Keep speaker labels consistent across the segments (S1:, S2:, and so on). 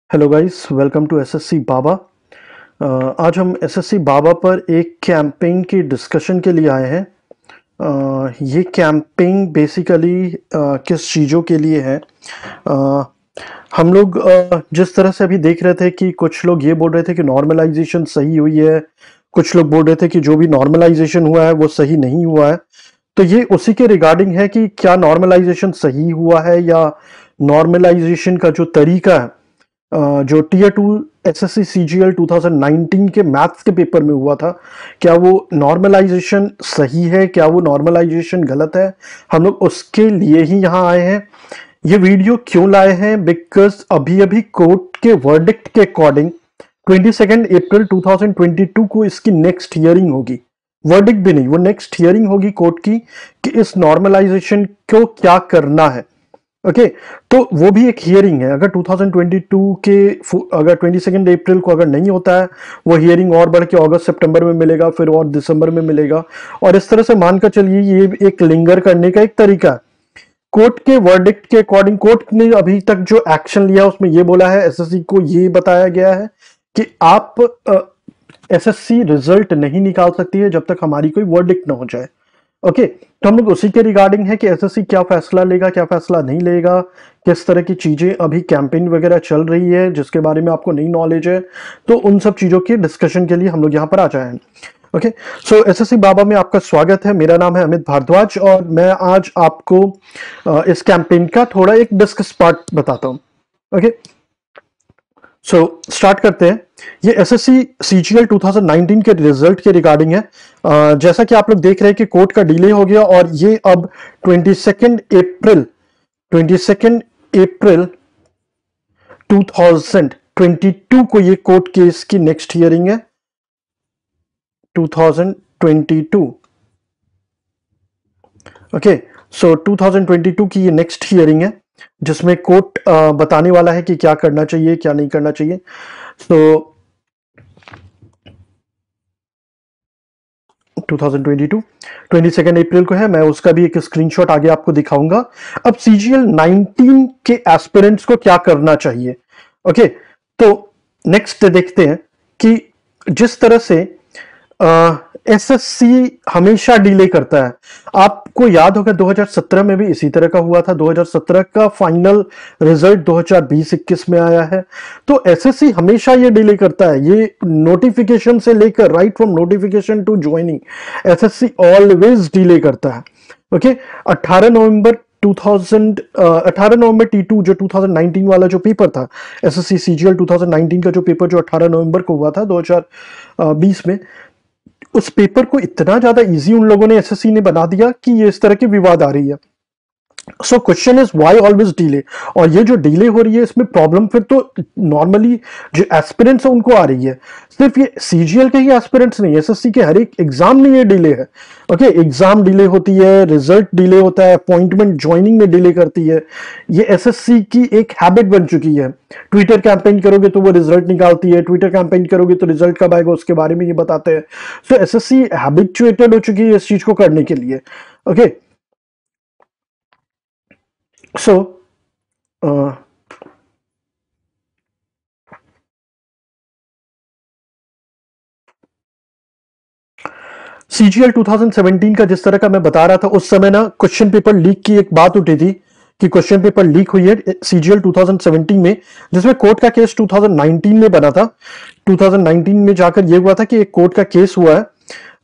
S1: Hello guys, welcome to SSC Baba. आज हम SSC बाबा पर एक कैंपेन की डिस्कशन के लिए आए हैं। ये कैंपेन बेसिकली किस चीज़ों के लिए है? अ, हम लोग जिस तरह से अभी देख रहे थे कि कुछ लोग ये बोल रहे थे कि नॉर्मलाइजेशन सही हुई है, कुछ लोग बोल रहे थे कि जो भी नॉर्मलाइजेशन हुआ है वो सही नहीं हुआ है। तो ये उसी के रिगार्डिंग है कि क्या नॉर्मलाइजेशन सही हुआ है या नॉर्मलाइजेशन का जो तरीका है, जो टीयर टू एसएससी सीजीएल 2019 के मैथ्स के पेपर में हुआ था, क्या वो नॉर्मलाइजेशन सही है, क्या वो नॉर्मलाइजेशन गलत है? हम लोग उसके लिए ही यहाँ आए हैं। ये वीडियो क्यों लाए हैं? बिकॉज अभी अभी कोर्ट के वर्डिक्ट के अकॉर्डिंग 22 अप्रैल 2022 को इसकी नेक्स्ट हियरिंग होगी। वर्डिक्ट भी नहीं, वो नेक्स्ट हियरिंग होगी कोर्ट की कि इस नॉर्मलाइजेशन को क्या करना है। ओके, तो वो भी एक हियरिंग है। अगर 2022 के अगर 22 अप्रैल को अगर नहीं होता है, वो हियरिंग और बढ़ के अगस्त सितंबर में मिलेगा, फिर और दिसंबर में मिलेगा, और इस तरह से मानकर चलिए ये एक लिंगर करने का एक तरीका है। कोर्ट के वर्डिक्ट के अकॉर्डिंग कोर्ट ने अभी तक जो एक्शन लिया उसमें ये बोला है, एसएससी को ये बताया गया है कि आप एसएससी रिजल्ट नहीं निकाल सकती है जब तक हमारी कोई वर्डिक्ट ना हो जाए। ओके, तो हम लोग उसी के रिगार्डिंग है कि एसएससी क्या फैसला लेगा, क्या फैसला नहीं लेगा, किस तरह की चीजें अभी कैंपेन वगैरह चल रही है जिसके बारे में आपको नहीं नॉलेज है, तो उन सब चीजों के डिस्कशन के लिए हम लोग यहाँ पर आ जाए हैं। ओके, सो एसएससी बाबा में आपका स्वागत है। मेरा नाम है अमित भारद्वाज और मैं आज आपको इस कैंपेन का थोड़ा एक डिस्कस पार्ट बताता हूँ। ओके, सो स्टार्ट करते हैं। ये एसएससी सीजीएल 2019 के रिजल्ट के रिगार्डिंग है। जैसा कि आप लोग देख रहे हैं कि कोर्ट का डिले हो गया और ये अब 22 अप्रैल 2022 को ये कोर्ट केस की नेक्स्ट हियरिंग है। 2022, ओके, सो 2022 की ये नेक्स्ट हियरिंग है जिसमें कोर्ट बताने वाला है कि क्या करना चाहिए, क्या नहीं करना चाहिए। सो 2022 22 अप्रैल को है। मैं उसका भी एक स्क्रीनशॉट आगे आपको दिखाऊंगा। अब सीजीएल 19 के एस्पिरेंट्स को क्या करना चाहिए? ओके, तो नेक्स्ट देखते हैं कि जिस तरह से एसएससी हमेशा डिले करता है। आपको याद होगा 2017 में भी इसी तरह का हुआ था। 2017 का फाइनल रिजल्ट 2020-21 में आया है। तो एसएससी हमेशा ये डिले करता है। ये नोटिफिकेशन से लेकर right from notification to joining SSC always delay करता है। ओके, 18 नवंबर T2 जो 2019 वाला जो पेपर था, एसएससी सीजीएल 2019 का जो पेपर जो 18 नवंबर को हुआ था 2020 में, उस पेपर को इतना ज्यादा इजी उन लोगों ने एसएससी ने बना दिया कि ये इस तरह के विवाद आ रही है। So question is why always delay? और ये जो डिले हो रही है इसमें प्रॉब्लम फिर तो नॉर्मली जो एस्पिरेंट्स है उनको आ रही है। सिर्फ ये सीजीएल के ही एस्पिरेंट्स नहीं, एसएससी के हर एक एग्जाम में ये डिले है। ओके, एग्जाम डिले होती है, रिजल्ट डिले होता है, अपॉइंटमेंट ज्वाइनिंग में डिले करती है। ये एसएससी की एक हैबिट बन चुकी है। ट्विटर कैंपेन करोगे तो वो रिजल्ट निकालती है, ट्विटर कैंपेन करोगे तो रिजल्ट कब आएगा उसके बारे में ये बताते हैं। सो एसएससी हैबिचुएटेड हो चुकी है इस चीज को करने के लिए। ओके, सो सीजीएल 2017 का जिस तरह का मैं बता रहा था, उस समय ना क्वेश्चन पेपर लीक की एक बात उठी थी कि क्वेश्चन पेपर लीक हुई है सीजीएल 2017 में, जिसमें कोर्ट का केस 2019 में बना था। 2019 में जाकर ये हुआ था कि एक कोर्ट का केस हुआ है,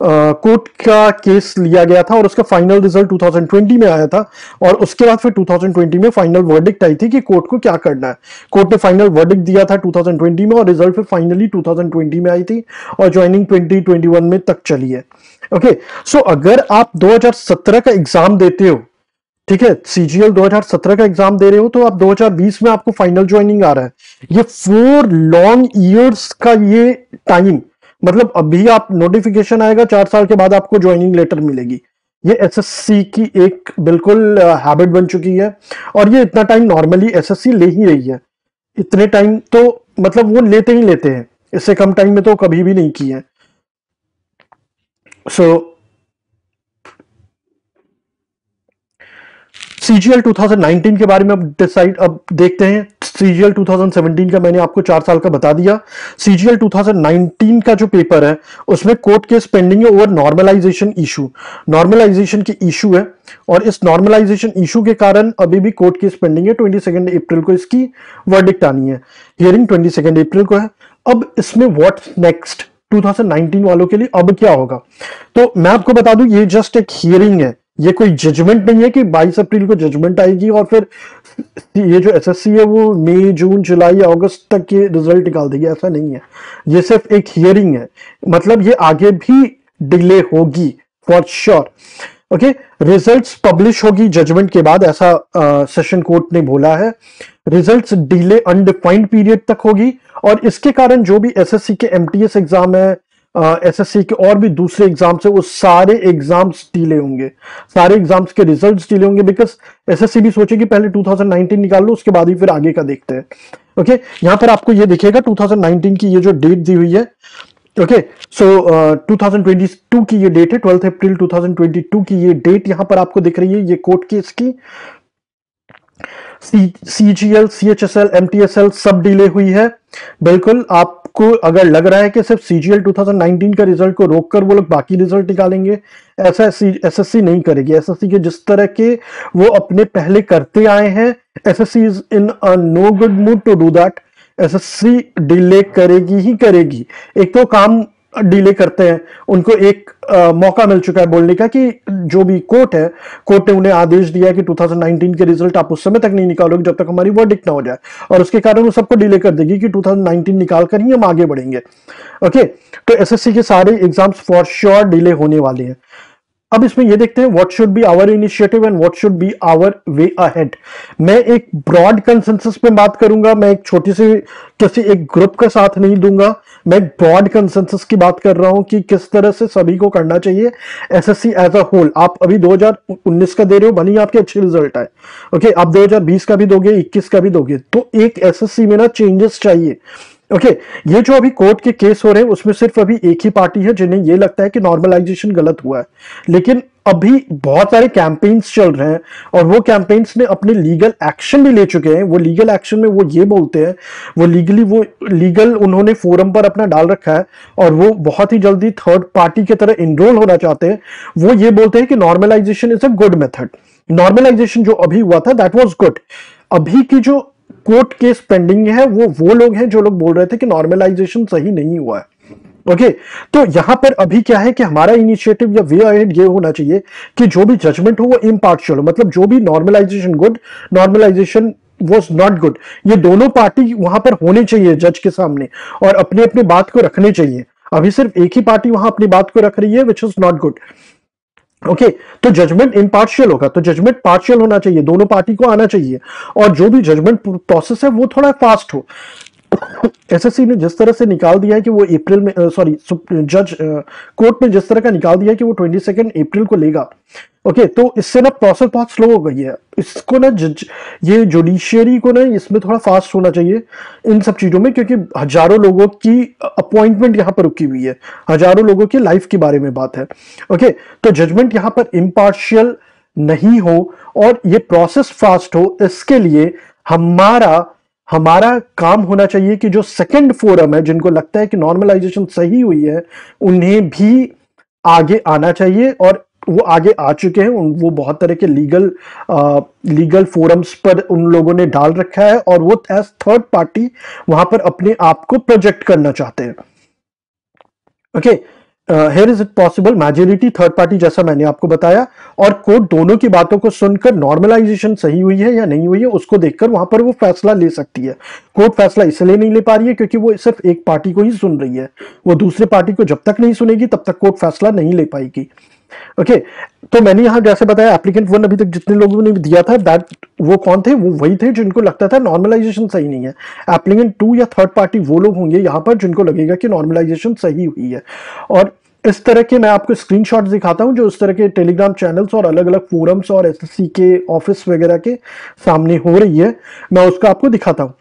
S1: कोर्ट का केस लिया गया था और उसका फाइनल रिजल्ट 2020 में आया था। और उसके बाद फिर 2020 में फाइनल वर्डिक्ट आई थी कि कोर्ट को क्या करना है। कोर्ट ने फाइनल वर्डिक्ट दिया था 2020 में और रिजल्ट फिर फाइनली 2020 में आई थी और ज्वाइनिंग 2021 में तक चली है। ओके, सो अगर आप 2017 का एग्जाम देते हो, ठीक है, सीजीएल 2017 का एग्जाम दे रहे हो, तो आप 2020 में आपको फाइनल ज्वाइनिंग आ रहा है। ये 4 लॉन्ग ईयर्स का ये टाइम, मतलब अभी आप नोटिफिकेशन आएगा 4 साल के बाद आपको ज्वाइनिंग लेटर मिलेगी। ये एसएससी की एक बिल्कुल हैबिट बन चुकी है और ये इतना टाइम नॉर्मली एसएससी ले ही रही है। इतने टाइम तो मतलब वो लेते ही लेते हैं, इससे कम टाइम में तो कभी भी नहीं की है। सो सीजीएल 2019 के बारे में अब देखते हैं। सीजीएल 2017 का मैंने आपको 4 साल का बता दिया। सीजीएल 2019 का जो पेपर है उसमें कोर्ट केस पेंडिंग है ओवर नॉर्मलाइजेशन इशू। नॉर्मलाइजेशन की इशू है और इस नॉर्मलाइजेशन इशू के कारण अभी भी कोर्ट केस पेंडिंग है। 22 अप्रैल को इसकी वर्डिक्ट आनी है। हियरिंग 22 अप्रैल को है। अब इसमें व्हाट्स नेक्स्ट 2019 वालों के लिए अब क्या होगा, तो मैं आपको बता दूं ये जस्ट एक हियरिंग है, ये कोई जजमेंट नहीं है कि 22 अप्रैल को जजमेंट आएगी और फिर ये जो एसएससी है वो मई जून जुलाई अगस्त तक के रिजल्ट निकाल देगी, ऐसा नहीं है। ये सिर्फ एक हियरिंग है, मतलब ये आगे भी डिले होगी for sure. Okay, results publish होगी जजमेंट के बाद, ऐसा सेशन कोर्ट ने बोला है। रिजल्ट्स डिले अनडिफाइंड पीरियड तक होगी और इसके कारण जो भी एसएससी के एमटीएस एग्जाम है, एसएससी के और भी दूसरे एग्जाम्स है, वो सारे एग्जाम्स डिले होंगे, सारे एग्जाम्स के रिजल्ट्स डिले होंगे। बिकॉज एसएससी भी सोचेगी पहले 2019 निकाल लो, उसके बाद ही फिर आगे का देखते हैं। ओके, यहां पर आपको ये दिखेगा 2019 की ये जो डेट दी हुई है। ओके, सो 2022 की ये डेट है, 12 अप्रैल 2022 की ये डेट यहां पर आपको दिख रही है, ये कोर्ट केस की। सीजीएल, सीएचएसएल, एमटीएसएल सब डिले हुई है। बिल्कुल, आपको अगर लग रहा है कि सिर्फ सीजीएल 2019 का रिजल्ट को रोककर वो लोग बाकी रिजल्ट निकालेंगे, ऐसा एसएससी नहीं करेगी। एसएससी के जिस तरह के वो अपने पहले करते आए हैं, SSC is in a no good mood to do that. SSC delay करेगी ही करेगी। एक तो काम डिले करते हैं, उनको एक मौका मिल चुका है बोलने का कि जो भी कोर्ट है, कोर्ट ने उन्हें आदेश दिया है कि 2019 के रिजल्ट आप उस समय तक नहीं निकालोगे जब तक हमारी वर्डिक्ट ना हो जाए, और उसके कारण वो सबको डिले कर देगी कि 2019 निकाल कर ही हम आगे बढ़ेंगे। ओके, तो एसएससी के सारे एग्जाम्स फॉर श्योर डिले होने वाले हैं। अब इसमें ये देखते हैं what should be our initiative and what should be our way ahead. मैं एक ब्रॉड कंसेंसस पे बात करूंगा, मैं एक छोटी सी किसी एक ग्रुप का साथ नहीं दूंगा, मैं एक ब्रॉड कंसेंसस की बात कर रहा हूं कि किस तरह से सभी को करना चाहिए एसएससी एज अ होल। आप अभी 2019 का दे रहे हो, भले ही आपके अच्छे रिजल्ट आए, ओके, आप 2020 का भी दोगे, 21 का भी दोगे, तो एक एसएससी में ना चेंजेस चाहिए। ओके, ये जो अभी कोर्ट के केस हो रहे हैं उसमें सिर्फ अभी एक ही पार्टी है जिन्हें ये लगता है कि नॉर्मलाइजेशन गलत हुआ है, लेकिन अभी बहुत सारे कैंपेन्स चल रहे हैं और वो कैंपेन्स ने अपने लीगल एक्शन भी ले चुके हैं। वो लीगल एक्शन में वो ये बोलते हैं, वो लीगल उन्होंने फोरम पर अपना डाल रखा है और वो बहुत ही जल्दी थर्ड पार्टी की तरह इनरोल होना चाहते हैं। वो ये बोलते हैं कि normalisation is a good method. Normalisation जो अभी हुआ था दैट वाज गुड। अभी की जो कोर्ट केस पेंडिंग है वो लोग हैं जो लोग बोल रहे थे कि नॉर्मलाइजेशन सही नहीं हुआ है। ओके, तो यहां पर अभी क्या है कि हमारा इनिशिएटिव या वे अहेड ये होना चाहिए कि जो भी जजमेंट हो वो इम्पार्शियल हो, मतलब जो भी normalisation good, normalisation was not good, ये दोनों पार्टी वहां पर होने चाहिए जज के सामने और अपने अपने बात को रखने चाहिए। अभी सिर्फ एक ही पार्टी वहां अपनी बात को रख रही है which is not good. Okay, तो जजमेंट इम्पार्शियल होगा, तो जजमेंट पार्शियल होना चाहिए, दोनों पार्टी को आना चाहिए और जो भी जजमेंट प्रोसेस है वो थोड़ा फास्ट हो। एसएससी ने जिस तरह से निकाल दिया है कि वो अप्रैल में, सॉरी जज कोर्ट ने जिस तरह का निकाल दिया है कि वो 22 अप्रैल को लेगा। ओके, तो इससे ना प्रोसेस बहुत स्लो हो गई है। इसको ना ये जुडिशियरी को ना इसमें थोड़ा फास्ट होना चाहिए इन सब चीजों में, क्योंकि हजारों लोगों की अपॉइंटमेंट यहाँ पर रुकी हुई है, हजारों लोगों की लाइफ के बारे में बात है। ओके, तो जजमेंट यहाँ पर इम्पार्शियल नहीं हो और ये प्रोसेस फास्ट हो, इसके लिए हमारा काम होना चाहिए कि जो सेकंड फोरम है जिनको लगता है कि नॉर्मलाइजेशन सही हुई है उन्हें भी आगे आना चाहिए, और वो आगे आ चुके हैं। वो बहुत तरह के लीगल फोरम्स पर उन लोगों ने डाल रखा है और वो एज थर्ड पार्टी वहां पर अपने आप को प्रोजेक्ट करना चाहते हैं। Okay, here is it possible majority third party, जैसा मैंने आपको बताया, और कोर्ट दोनों की बातों को सुनकर नॉर्मलाइजेशन सही हुई है या नहीं हुई है उसको देखकर वहां पर वो फैसला ले सकती है। कोर्ट फैसला इसलिए नहीं ले पा रही है क्योंकि वो सिर्फ एक पार्टी को ही सुन रही है, वो दूसरे पार्टी को जब तक नहीं सुनेगी तब तक कोर्ट फैसला नहीं ले पाएगी। ओके, तो मैंने यहां जैसे बताया एप्लीकेंट 1 अभी तक जितने लोगों ने दिया था दैट वो कौन थे, वो वही थे जिनको लगता था नॉर्मलाइजेशन सही नहीं है। एप्लीकेंट 2 या थर्ड पार्टी वो लोग होंगे यहां पर जिनको लगेगा कि नॉर्मलाइजेशन सही हुई है। और इस तरह के मैं आपको स्क्रीनशॉट्स दिखाता हूं जो इस तरह के टेलीग्राम चैनल्स और अलग अलग फोरम्स और एसएससी के ऑफिस वगैरह के सामने हो रही है, मैं उसका आपको दिखाता हूं।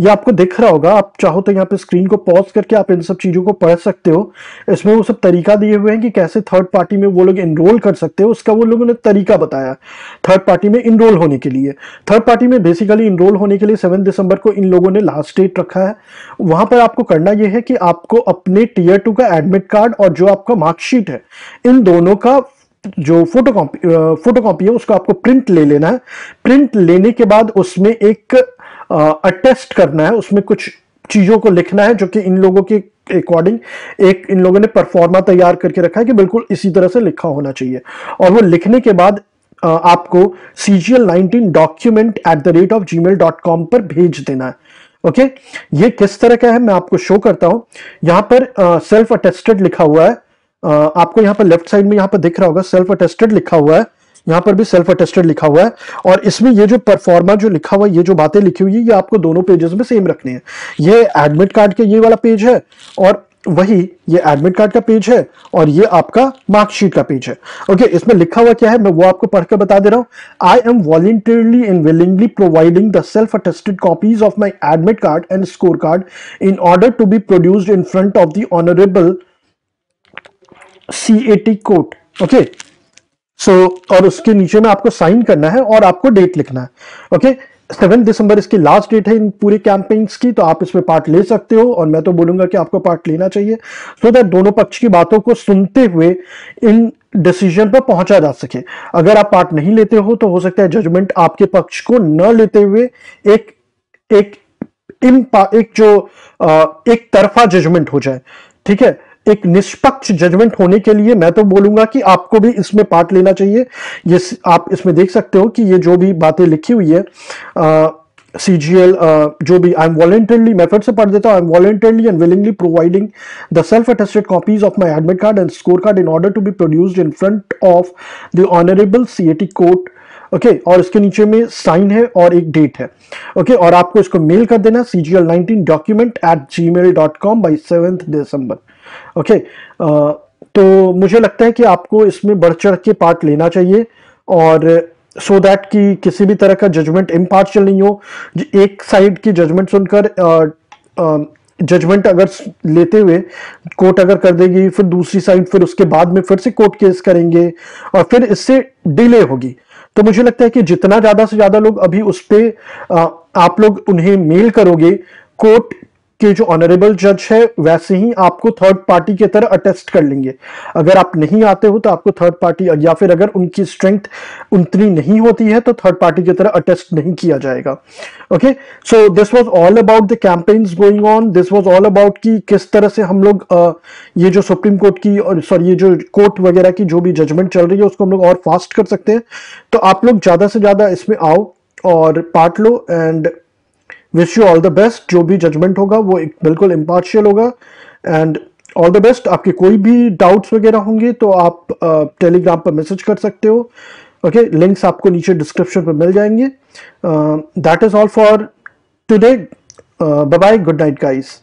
S1: ये आपको दिख रहा होगा, आप चाहो तो यहाँ पे स्क्रीन को पॉज करके आप इन सब चीजों को पढ़ सकते हो। इसमें वो सब तरीका दिए हुए हैं कि कैसे थर्ड पार्टी में वो लोग इनरोल कर सकते हो, उसका वो लोगों ने तरीका बताया थर्ड पार्टी में इनरोल होने के लिए। थर्ड पार्टी में बेसिकली इनरोल होने के लिए 7 दिसंबर को इन लोगों ने लास्ट डेट रखा है। वहां पर आपको करना यह है कि आपको अपने टीयर 2 का एडमिट कार्ड और जो आपका मार्कशीट है, इन दोनों का जो फोटोकॉपी है उसको आपको प्रिंट ले लेना है। प्रिंट लेने के बाद उसमें एक अटेस्ट करना है, उसमें कुछ चीजों को लिखना है जो कि इन लोगों के अकॉर्डिंग एक इन लोगों ने परफॉर्मा तैयार करके रखा है कि बिल्कुल इसी तरह से लिखा होना चाहिए। और वो लिखने के बाद आपको cgl19document@gmail.com पर भेज देना है। ओके, ये किस तरह का है मैं आपको शो करता हूं। यहां पर सेल्फ अटेस्टेड लिखा हुआ है, आपको यहां पर लेफ्ट साइड में यहां पर दिख रहा होगा सेल्फ अटेस्टेड लिखा हुआ है, यहां पर भी सेल्फ अटेस्टेड लिखा हुआ है। और इसमें ये जो परफॉर्मा जो लिखा हुआ है, ये जो बातें लिखी हुई है, ये आपको दोनों पेजेस में सेम रखनी है। ये एडमिट कार्ड का ये वाला पेज है और वही ये एडमिट कार्ड का पेज है और ये आपका मार्कशीट का पेज है। ओके, इसमें लिखा हुआ क्या है मैं वो आपको पढ़कर बता दे रहा हूं। I am voluntarily and willingly providing the self attested copies of my admit card and score card in order to be produced in front of the honourable CAT court. Okay, so और उसके नीचे में आपको sign करना है और आपको date लिखना है। ओके, 7 दिसंबर इसकी लास्ट डेट है इन पूरे कैंपेन्स की, तो आप इसमें पार्ट ले सकते हो और मैं तो बोलूंगा कि आपको पार्ट लेना चाहिए सो दैट दोनों पक्ष की बातों को सुनते हुए इन डिसीजन पर पहुंचा जा सके। अगर आप पार्ट नहीं लेते हो तो हो सकता है जजमेंट आपके पक्ष को न लेते हुए एक एक एक जो एक तरफा जजमेंट हो जाए। ठीक है, एक निष्पक्ष जजमेंट होने के लिए मैं तो बोलूंगा कि आपको भी इसमें पार्ट लेना चाहिए। ये आप इसमें देख सकते हो कि ये जो भी बातें लिखी हुई है CGL जो भी आई एम वॉलंटरली, मैं फिर से पढ़ देता हूं, I am voluntarily and willingly providing the self attested copies of my admit card and score card in order to be produced in front of the honourable CAT court. Okay, और इसके नीचे में साइन है और एक date है। Okay, और आपको इसको मेल कर देना cgl19document@gmail.com बाई 7 दिसंबर। ओके, तो मुझे लगता है कि आपको इसमें बढ़ चढ़ के पार्ट लेना चाहिए और सो दैट कि किसी भी तरह का जजमेंट इम्पार्शियल नहीं हो। एक साइड की जजमेंट सुनकर जजमेंट अगर लेते हुए कोर्ट अगर कर देगी, फिर दूसरी साइड फिर उसके बाद में फिर से कोर्ट केस करेंगे और फिर इससे डिले होगी। तो मुझे लगता है कि जितना ज्यादा से ज्यादा लोग अभी उस पे आप लोग उन्हें मेल करोगे, कोर्ट के जो ऑनरेबल जज है वैसे ही आपको थर्ड पार्टी की तरह अटेस्ट कर लेंगे। अगर आप नहीं आते हो तो आपको थर्ड पार्टी, या फिर अगर उनकी स्ट्रेंथ उतनी नहीं होती है तो थर्ड पार्टी की तरह अटेस्ट नहीं किया जाएगा। Okay, so this was all about the campaigns going on, this was all about कि किस तरह से हम लोग ये जो सुप्रीम कोर्ट की और सॉरी ये जो कोर्ट वगैरह की जो भी जजमेंट चल रही है उसको हम लोग और फास्ट कर सकते हैं। तो आप लोग ज्यादा से ज्यादा इसमें आओ और part low and wish you all the best. जो भी जजमेंट होगा वो बिल्कुल इम्पार्शियल होगा एंड ऑल द बेस्ट। आपके कोई भी डाउट्स वगैरह होंगे तो आप टेलीग्राम पर मैसेज कर सकते हो। ओके, लिंक्स आपको नीचे डिस्क्रिप्शन पर मिल जाएंगे। That is all for today, bye bye, good night guys.